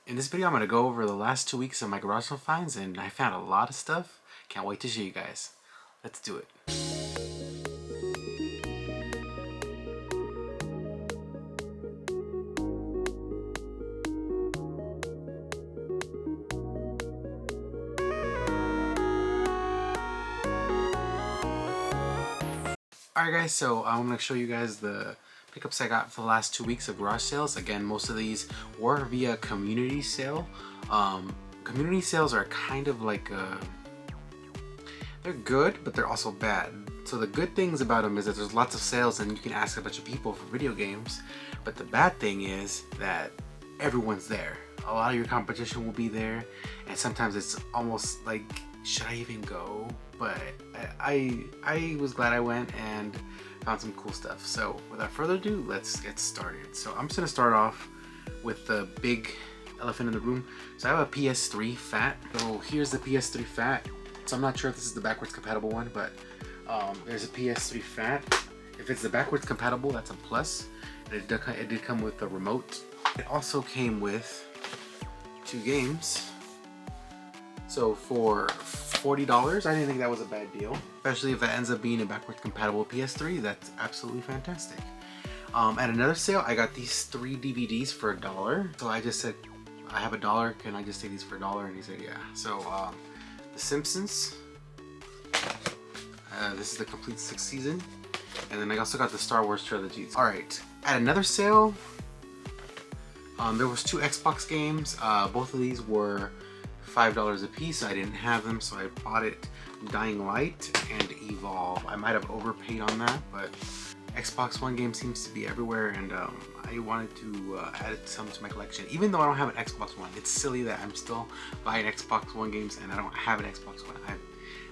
In this video, I'm going to go over the last 2 weeks of my garage sale finds, and I found a lot of stuff. Can't wait to show you guys. Let's do it. Alright guys, so I'm going to show you guys the pickups I got for the last 2 weeks of garage sales. Again, most of these were via community sale. Community sales are kind of like they're good, but they're also bad. So the good things about them is that there's lots of sales and you can ask a bunch of people for video games. But the bad thing is that everyone's there. A lot of your competition will be there, and sometimes it's almost like, should I even go? But I was glad I went and found some cool stuff. So without further ado, let's get started. So I'm just gonna start off with the big elephant in the room. So I have a PS3 Fat. So here's the PS3 Fat. So I'm not sure if this is the backwards compatible one, but there's a PS3 Fat. If it's the backwards compatible, that's a plus. And it did come with a remote. It also came with 2 games. So for $40, I didn't think that was a bad deal. Especially if it ends up being a backwards compatible PS3, that's absolutely fantastic. At another sale, I got these 3 DVDs for $1. So I just said, I have $1, can I just take these for $1? And he said, yeah. So The Simpsons, this is the complete 6th season. And then I also got the Star Wars trilogies. Alright, at another sale, there was 2 Xbox games. Both of these were $5 a piece. I didn't have them, so I bought it. Dying Light and Evolve. I might have overpaid on that, but Xbox One game seems to be everywhere, and I wanted to add some to my collection. Even though I don't have an Xbox One, it's silly that I'm still buying Xbox One games and I don't have an Xbox One.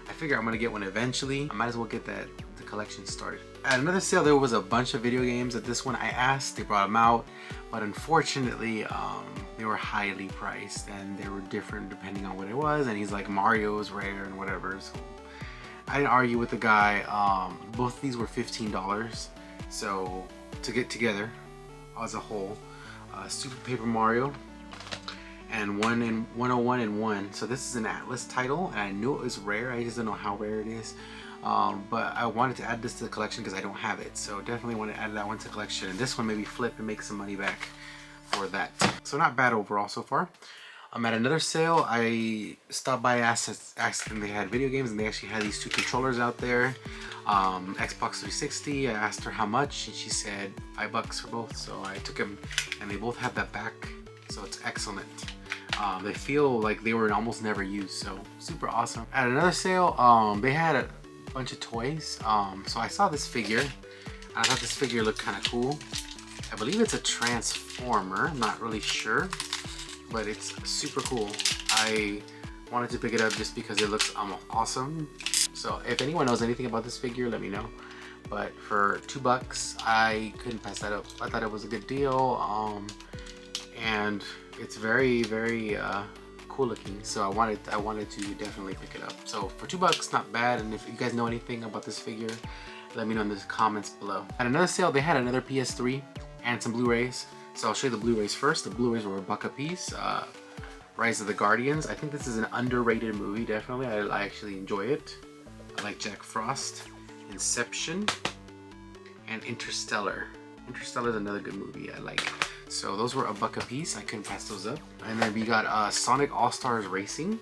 I figure I'm gonna get one eventually. I might as well get the collection started. At another sale, there was a bunch of video games. At this one, I asked, they brought them out, but unfortunately, they were highly priced and they were different depending on what it was. And he's like, Mario is rare and whatever. So I didn't argue with the guy. Both of these were $15. So to get together as a whole, Super Paper Mario and 101 and 1. So this is an Atlas title, and I knew it was rare. I just don't know how rare it is. But I wanted to add this to the collection because I don't have it. So definitely want to add that one to the collection. And this one maybe flip and make some money back for that. So not bad overall so far. At another sale, I stopped by asking they had video games, and they actually had these 2 controllers out there. Xbox 360, I asked her how much, and she said $5 for both. So I took them, and they both have that back, so it's excellent. They feel like they were almost never used, so super awesome. At another sale, they had a bunch of toys. So I saw this figure. I thought this figure looked kind of cool. I believe it's a Transformer, I'm not really sure, but it's super cool. I wanted to pick it up just because it looks awesome. So if anyone knows anything about this figure, let me know. But for $2, I couldn't pass that up. I thought it was a good deal, and it's very, very cool looking. So I wanted to definitely pick it up. So for $2, not bad. And if you guys know anything about this figure, let me know in the comments below. At another sale, they had another PS3 and some Blu-rays. So I'll show you the Blu-rays first. The Blu-rays were $1 a piece. Rise of the Guardians. I think this is an underrated movie, definitely. I actually enjoy it. I like Jack Frost. Inception. And Interstellar. Interstellar is another good movie I like. So those were $1 a piece. I couldn't pass those up. And then we got Sonic All-Stars Racing.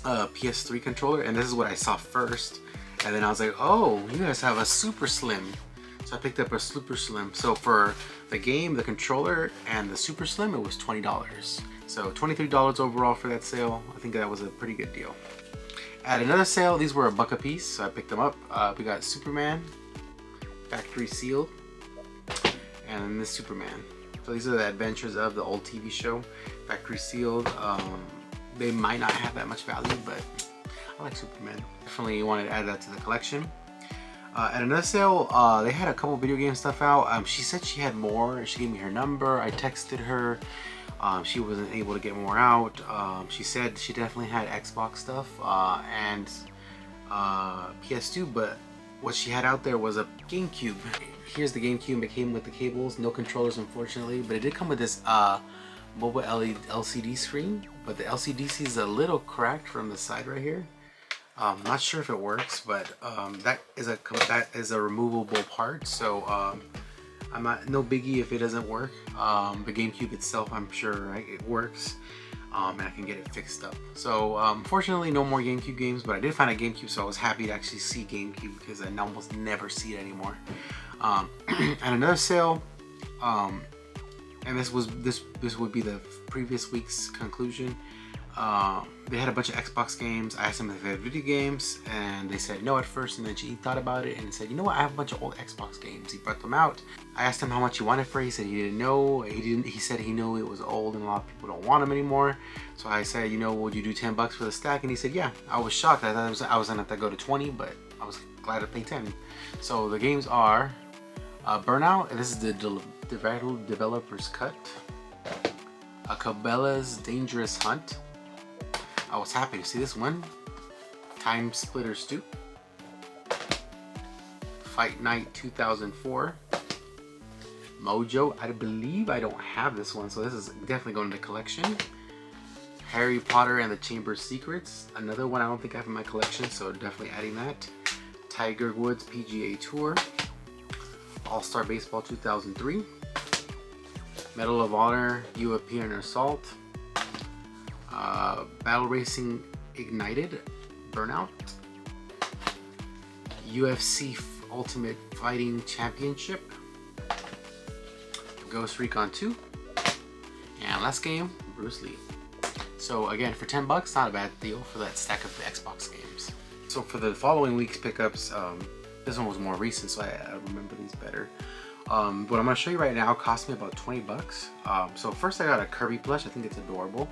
PS3 controller. And this is what I saw first. And then I was like, oh, you guys have a Super Slim. So I picked up a Super Slim. So for the game, the controller, and the Super Slim, it was $20. So $23 overall for that sale. I think that was a pretty good deal. At another sale, these were $1 a piece. So I picked them up. We got Superman, factory sealed, and then this Superman. So these are the adventures of the old TV show, factory sealed. They might not have that much value, but I like Superman. Definitely wanted to add that to the collection. At another sale, they had a couple video game stuff out. She said she had more. She gave me her number. I texted her. She wasn't able to get more out. She said she definitely had Xbox stuff and PS2, but what she had out there was a GameCube. Here's the GameCube. It came with the cables, no controllers unfortunately, but it did come with this mobile LED LCD screen. But the LCD is a little cracked from the side right here. Not sure if it works, but that is a removable part. So I'm not no biggie if it doesn't work. The GameCube itself, I'm sure, right, it works. And I can get it fixed up. So unfortunately no more GameCube games, but I did find a GameCube, so I was happy to actually see GameCube because I almost never see it anymore. And another sale, and this would be the previous week's conclusion. They had a bunch of Xbox games. I asked them if they had video games, and they said no at first, and then he thought about it and said, you know what, I have a bunch of old Xbox games. He brought them out. I asked him how much he wanted for it. He said he didn't know. He said he knew it was old and a lot of people don't want them anymore. So I said, you know, would you do 10 bucks for the stack? And he said, yeah. I was shocked. I thought I was gonna have to go to 20, but I was glad to pay 10. So the games are Burnout, and this is the developer's cut. Cabela's Dangerous Hunt. I was happy to see this one. Time Splitters 2. Fight Night 2004. Mojo. I believe I don't have this one, so this is definitely going to the collection. Harry Potter and the Chamber of Secrets. Another one I don't think I have in my collection, so definitely adding that. Tiger Woods PGA Tour. All-Star Baseball 2003. Medal of Honor European Assault. Battle Racing Ignited, Burnout, UFC Ultimate Fighting Championship, Ghost Recon 2, and last game, Bruce Lee. So again, for 10 bucks, not a bad deal for that stack of the Xbox games. So for the following week's pickups, this one was more recent, so I remember these better. What I'm going to show you right now cost me about 20 bucks. So first I got a Kirby plush. I think it's adorable.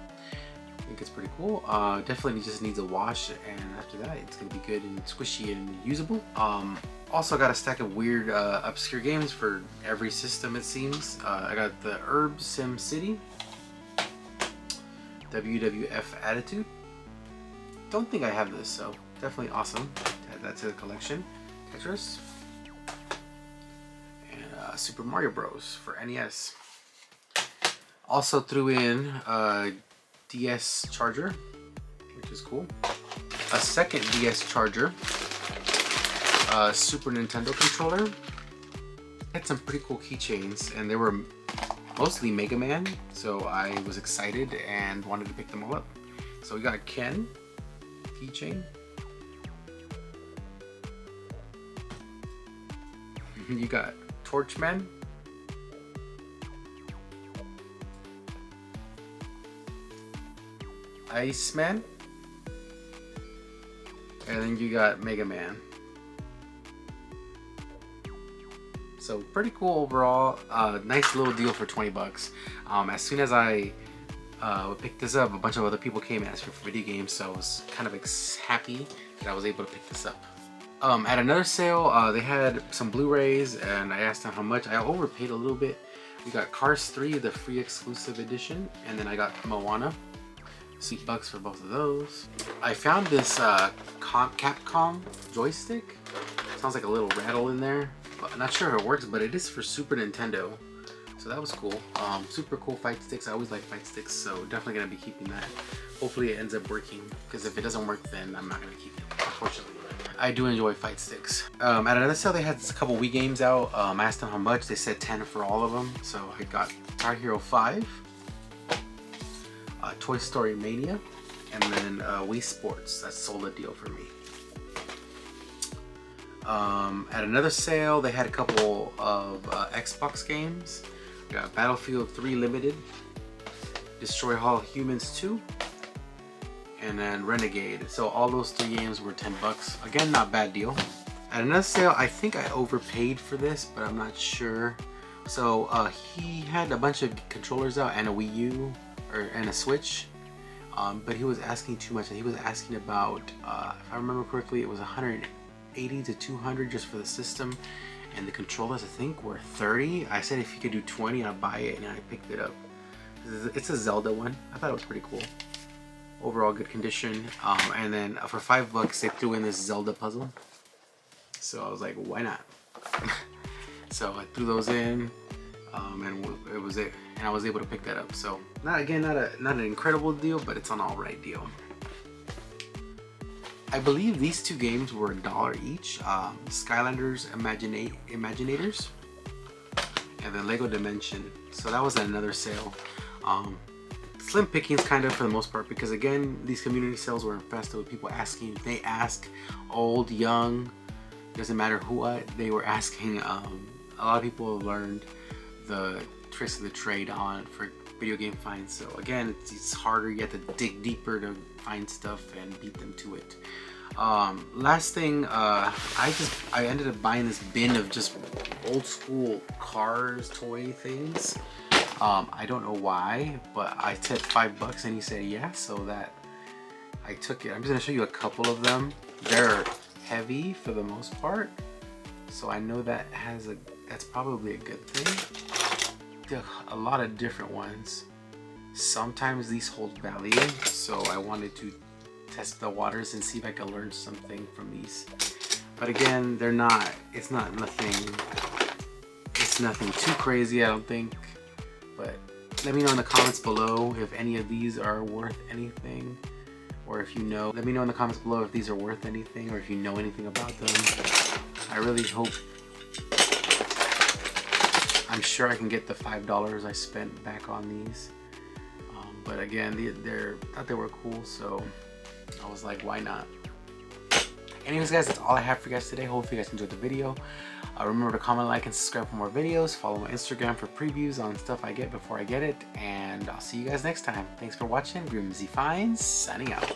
I think it's pretty cool. Definitely just needs a wash, and after that it's gonna be good and squishy and usable. Also got a stack of weird obscure games for every system it seems. I got the Herb Sim City, WWF Attitude. Don't think I have this, so definitely awesome to add that to the collection. Tetris and Super Mario Bros. For NES. Also threw in DS charger, which is cool. A second DS charger, Super Nintendo controller. Had some pretty cool keychains, and they were mostly Mega Man, so I was excited and wanted to pick them all up. So we got Ken keychain. You got Torchman. Iceman, and then you got Mega Man. So pretty cool overall. Nice little deal for 20 bucks. As soon as I picked this up, a bunch of other people came and asked for video games, so I was kind of happy that I was able to pick this up. At another sale, they had some Blu-rays, and I asked them how much. I overpaid a little bit. We got Cars 3, the free exclusive edition, and then I got Moana. $8 for both of those. I found this Capcom joystick. Sounds like a little rattle in there. But I'm not sure if it works, but it is for Super Nintendo. So that was cool. Super cool fight sticks. I always like fight sticks, so definitely gonna be keeping that. Hopefully it ends up working, because if it doesn't work, then I'm not gonna keep it, unfortunately. I do enjoy fight sticks. At another sale, they had a couple Wii games out. I asked them how much. They said 10 for all of them. So I got Guitar Hero 5. Toy Story Mania, and then Wii Sports. That sold a deal for me. At another sale, they had a couple of Xbox games. We got Battlefield 3 Limited, Destroy All Humans 2, and then Renegade. So all those 3 games were 10 bucks. Again, not bad deal. At another sale, I think I overpaid for this, but I'm not sure. So he had a bunch of controllers out and a Wii U and a Switch, but he was asking too much. He was asking about, if I remember correctly, it was 180 to 200 just for the system, and the controllers I think were 30. I said if he could do 20, I'd buy it, and I picked it up. It's a Zelda one. I thought it was pretty cool. Overall good condition. And then for $5 they threw in this Zelda puzzle. So I was like, why not? So I threw those in, and it was it, and I was able to pick that up. So not an incredible deal, but it's an alright deal. I believe these two games were $1 each. Skylanders Imaginators, and then Lego Dimension. So that was another sale. Slim pickings kind of for the most part, because again, these community sales were infested with people asking. They ask, old, young, doesn't matter who, what, they were asking. A lot of people have learned the tricks of the trade on for video game finds. So again, it's harder. You have to dig deeper to find stuff and beat them to it. Last thing, I ended up buying this bin of just old school Cars toy things. I don't know why, but I said $5 and he said yeah, so that I took it. I'm just gonna show you a couple of them. They're heavy for the most part, so I know that's probably a good thing. There are a lot of different ones. Sometimes these hold value, so I wanted to test the waters and see if I could learn something from these. But again, it's nothing too crazy, I don't think. But let me know in the comments below if any of these are worth anything, or if you know. Let me know in the comments below if these are worth anything, or if you know anything about them. I really hope. I'm sure I can get the $5 I spent back on these. But again, thought they were cool, so I was like, why not? Anyways, guys, that's all I have for you guys today. Hopefully you guys enjoyed the video. Remember to comment, like, and subscribe for more videos. Follow my Instagram for previews on stuff I get before I get it. And I'll see you guys next time. Thanks for watching. Grimsy Finds, signing out.